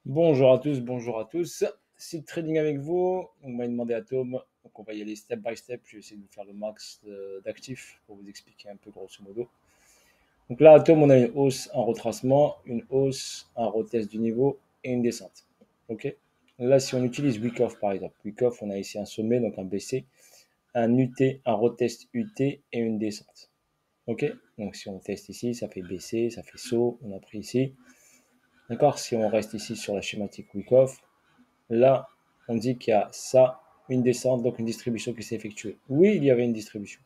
Bonjour à tous, bonjour à tous. Site trading avec vous. On m'a demandé Atom. Donc on va y aller step by step. Je vais essayer de vous faire le max d'actifs pour vous expliquer un peu grosso modo. Donc là, Atom, on a une hausse, un retracement, une hausse, un retest du niveau et une descente. Ok. Là, si on utilise week off par exemple, week off, on a ici un sommet, donc un BC, un UT, un retest UT et une descente. Ok. Donc si on teste ici, ça fait BC, ça fait saut, on a pris ici. D'accord. Si on reste ici sur la schématique week off, là, on dit qu'il y a ça, une descente, donc une distribution qui s'est effectuée. Oui, il y avait une distribution.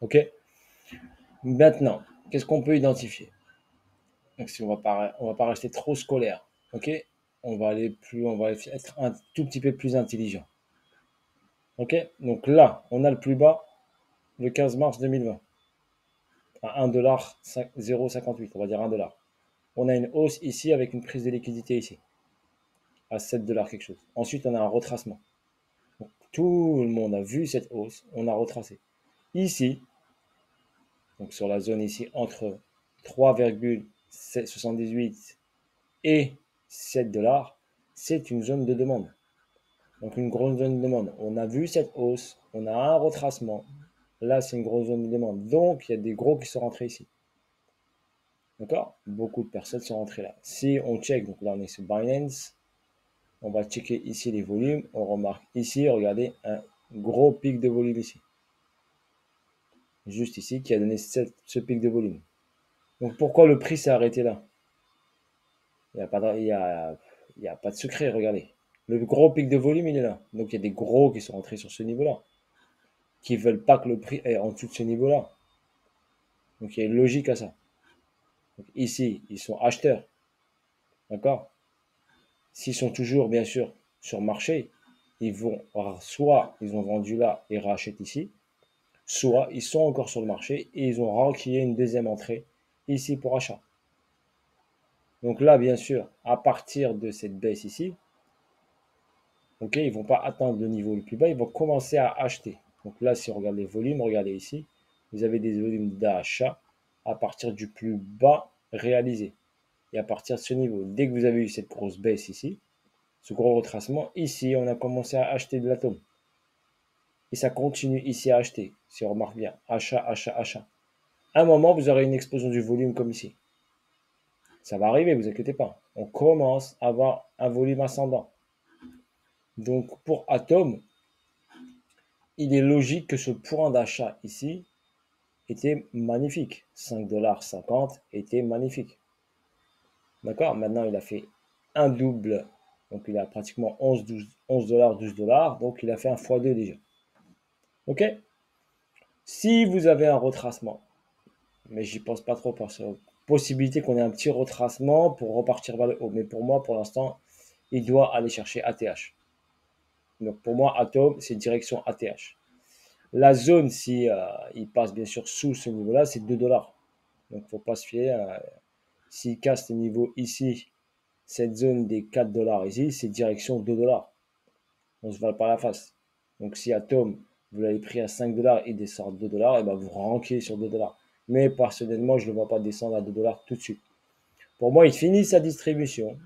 OK. Maintenant, qu'est-ce qu'on peut identifier? Donc, si on va pas rester trop scolaire. OK. On va être un tout petit peu plus intelligent. OK. Donc là, on a le plus bas le 15 mars 2020 à 1,058$, on va dire 1$. On a une hausse ici avec une prise de liquidité ici à 7$ quelque chose. Ensuite, on a un retracement. Donc, tout le monde a vu cette hausse, on a retracé. Ici, donc sur la zone ici entre 3,78 et 7$, c'est une zone de demande. Donc une grosse zone de demande. On a vu cette hausse, on a un retracement. Là, c'est une grosse zone de demande. Donc, il y a des gros qui sont rentrés ici. D'accord? Beaucoup de personnes sont rentrées là. Si on check, donc là, on est sur Binance, on va checker ici les volumes. On remarque ici, regardez, un gros pic de volume ici. Juste ici, qui a donné ce pic de volume. Donc, pourquoi le prix s'est arrêté là? Il n'y a, pas de- il y a pas de secret, regardez. Le gros pic de volume, il est là. Donc il y a des gros qui sont rentrés sur ce niveau-là, qui ne veulent pas que le prix est en dessous de ce niveau-là. Donc il y a une logique à ça. Donc, ici, ils sont acheteurs. D'accord. S'ils sont toujours, bien sûr, sur marché, ils vont soit ils ont vendu là et rachètent ici, soit ils sont encore sur le marché et ils ont renquillé une deuxième entrée ici pour achat. Donc là, bien sûr, à partir de cette baisse ici, ok, ils ne vont pas atteindre le niveau le plus bas, ils vont commencer à acheter. Donc là, si on regarde les volumes, regardez ici, vous avez des volumes d'achat à partir du plus bas réalisé. Et à partir de ce niveau, dès que vous avez eu cette grosse baisse ici, ce gros retracement, ici, on a commencé à acheter de l'atome. Et ça continue ici à acheter, si on remarque bien. Achat, achat, achat. À un moment, vous aurez une explosion du volume comme ici. Ça va arriver, vous inquiétez pas. On commence à avoir un volume ascendant. Donc pour Atom, il est logique que ce point d'achat ici était magnifique. 5,50$ était magnifique. D'accord. Maintenant, il a fait un double. Donc, il a pratiquement 11$, 12$. Donc, il a fait un x2 déjà. OK. Si vous avez un retracement, mais j'y pense pas trop parce que possibilité qu'on ait un petit retracement pour repartir vers le haut. Mais pour moi, pour l'instant, il doit aller chercher ATH. Donc, pour moi, Atom, c'est direction ATH. La zone, si il passe bien sûr sous ce niveau-là, c'est 2$. Donc, il ne faut pas se fier. S'il casse le niveau ici, cette zone des 4$ ici, c'est direction 2$. On ne se vale pas la face. Donc, si Atom, vous l'avez pris à 5$, il descend à 2$, et ben vous ranquez sur 2$. Mais personnellement, je ne le vois pas descendre à 2$ tout de suite. Pour moi, il finit sa distribution.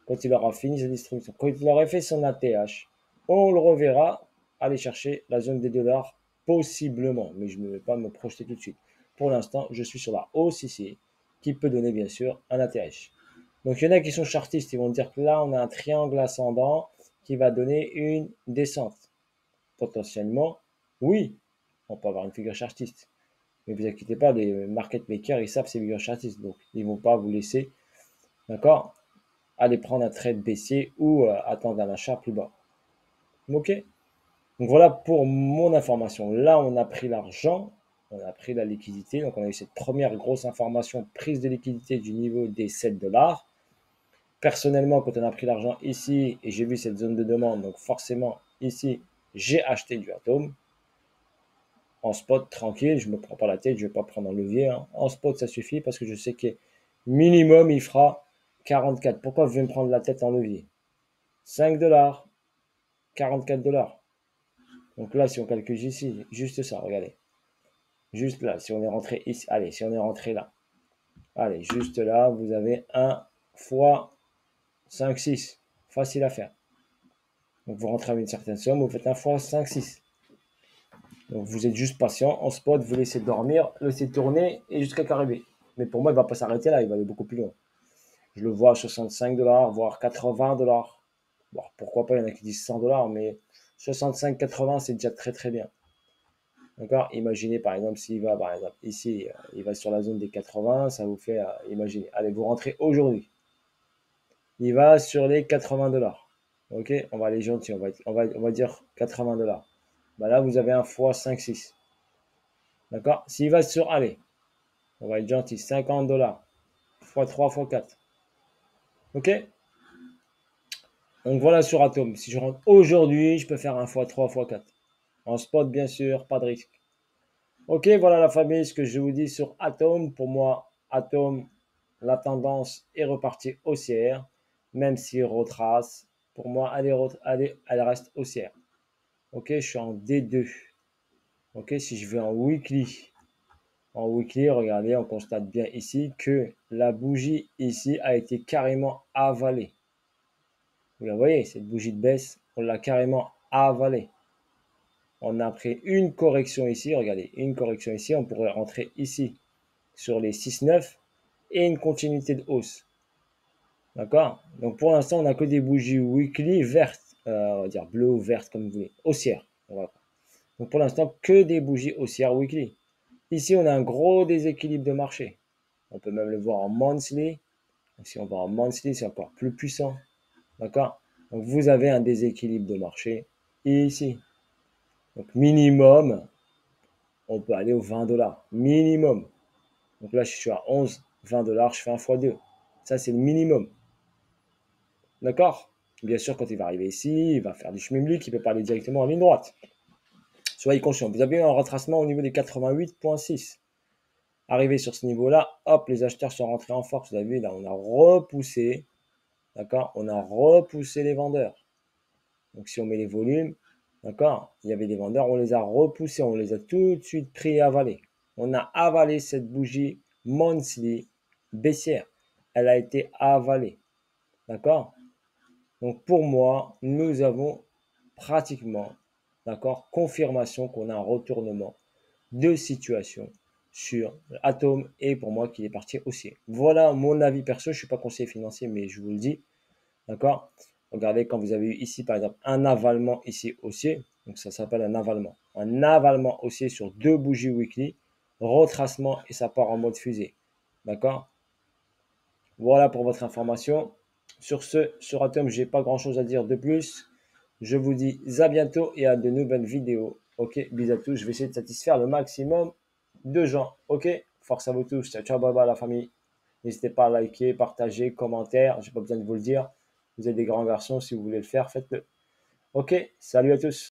Quand il aura fini sa distribution, quand il aura fait son ATH, on le reverra aller chercher la zone des dollars, possiblement. Mais je ne vais pas me projeter tout de suite. Pour l'instant, je suis sur la hausse ici, qui peut donner bien sûr un ATH. Donc il y en a qui sont chartistes, ils vont dire que là, on a un triangle ascendant qui va donner une descente. Potentiellement, oui, on peut avoir une figure chartiste. Mais vous inquiétez pas, les market makers, ils savent ces figures chartistes. Donc, ils ne vont pas vous laisser, d'accord, aller prendre un trade baissier ou attendre un achat plus bas. Ok. Donc voilà pour mon information. Là, on a pris l'argent, on a pris la liquidité. Donc on a eu cette première grosse information, prise de liquidité du niveau des 7$. Personnellement, quand on a pris l'argent ici et j'ai vu cette zone de demande, donc forcément ici, j'ai acheté du Atom en spot tranquille. Je ne me prends pas la tête, je ne vais pas prendre un levier. Hein. En spot, ça suffit parce que je sais que minimum, il fera 44. Pourquoi vous voulez me prendre la tête en levier? 5$, 44$. Donc là, si on calcule ici, juste ça, regardez. Juste là, si on est rentré ici, allez, si on est rentré là, allez, juste là, vous avez 1 fois 5, 6. Facile à faire. Donc vous rentrez avec une certaine somme, vous faites un fois 5, 6. Donc vous êtes juste patient, en spot, vous laissez dormir, laissez tourner et jusqu'à qu'arriver. Mais pour moi, il ne va pas s'arrêter là, il va aller beaucoup plus loin. Je le vois à 65$, voire 80$. Bon, pourquoi pas, il y en a qui disent 100$, mais 65, 80, c'est déjà très très bien. D'accord. Imaginez par exemple s'il va, par exemple, ici, il va sur la zone des 80, ça vous fait, imaginez, allez, vous rentrez aujourd'hui. Il va sur les 80$. Ok, on va aller gentil, on va dire 80$. Bah là, vous avez un fois 5, 6. D'accord. S'il va sur, allez, on va être gentil, 50$, fois 3, fois 4. Ok. Donc voilà sur Atom. Si je rentre aujourd'hui, je peux faire un x3, x4. En spot, bien sûr, pas de risque. Ok, voilà la famille, ce que je vous dis sur Atom. Pour moi, Atom, la tendance est repartie haussière, même s'il retrace. Pour moi, elle reste haussière. Ok, je suis en D2. Ok, si je vais en weekly, regardez, on constate bien ici que la bougie ici a été carrément avalée. Vous la voyez, cette bougie de baisse, on l'a carrément avalée. On a pris une correction ici, regardez, une correction ici, on pourrait rentrer ici sur les 6,9 et une continuité de hausse. D'accord. Donc pour l'instant, on n'a que des bougies weekly vertes, on va dire bleu ou verte comme vous voulez, haussières. Voilà. Donc pour l'instant, que des bougies haussières weekly. Ici, on a un gros déséquilibre de marché. On peut même le voir en monthly. Si on va en monthly, c'est encore plus puissant. D'accord. Donc vous avez un déséquilibre de marché ici. Donc minimum, on peut aller aux 20$. Minimum. Donc là, je suis à 11, 20$, je fais un x2. Ça, c'est le minimum. D'accord. Bien sûr, quand il va arriver ici, il va faire du schmimblick, il peut pas aller directement en ligne droite. Soyez conscient. Vous avez eu un retracement au niveau des 88,6. Arrivé sur ce niveau-là, hop, les acheteurs sont rentrés en force. Vous avez vu, là, on a repoussé. D'accord. On a repoussé les vendeurs. Donc si on met les volumes, d'accord, il y avait des vendeurs, on les a repoussés, on les a tout de suite pris et avalés. On a avalé cette bougie monthly baissière. Elle a été avalée. D'accord. Donc pour moi, nous avons pratiquement, d'accord, confirmation qu'on a un retournement de situation sur Atom et pour moi qu'il est parti haussier. Voilà mon avis perso, je ne suis pas conseiller financier, mais je vous le dis. D'accord. Regardez quand vous avez eu ici, par exemple, un avalement ici haussier. Donc, ça s'appelle un avalement. Un avalement haussier sur deux bougies weekly. Retracement et ça part en mode fusée. D'accord. Voilà pour votre information. Sur ce, sur Atom, je n'ai pas grand-chose à dire de plus. Je vous dis à bientôt et à de nouvelles vidéos. Ok, bisous à tous. Je vais essayer de satisfaire le maximum de gens. Ok, force à vous tous. Ciao, ciao, bye bye la famille. N'hésitez pas à liker, partager, commentaire. Je n'ai pas besoin de vous le dire. Vous êtes des grands garçons. Si vous voulez le faire, faites-le. Ok, salut à tous.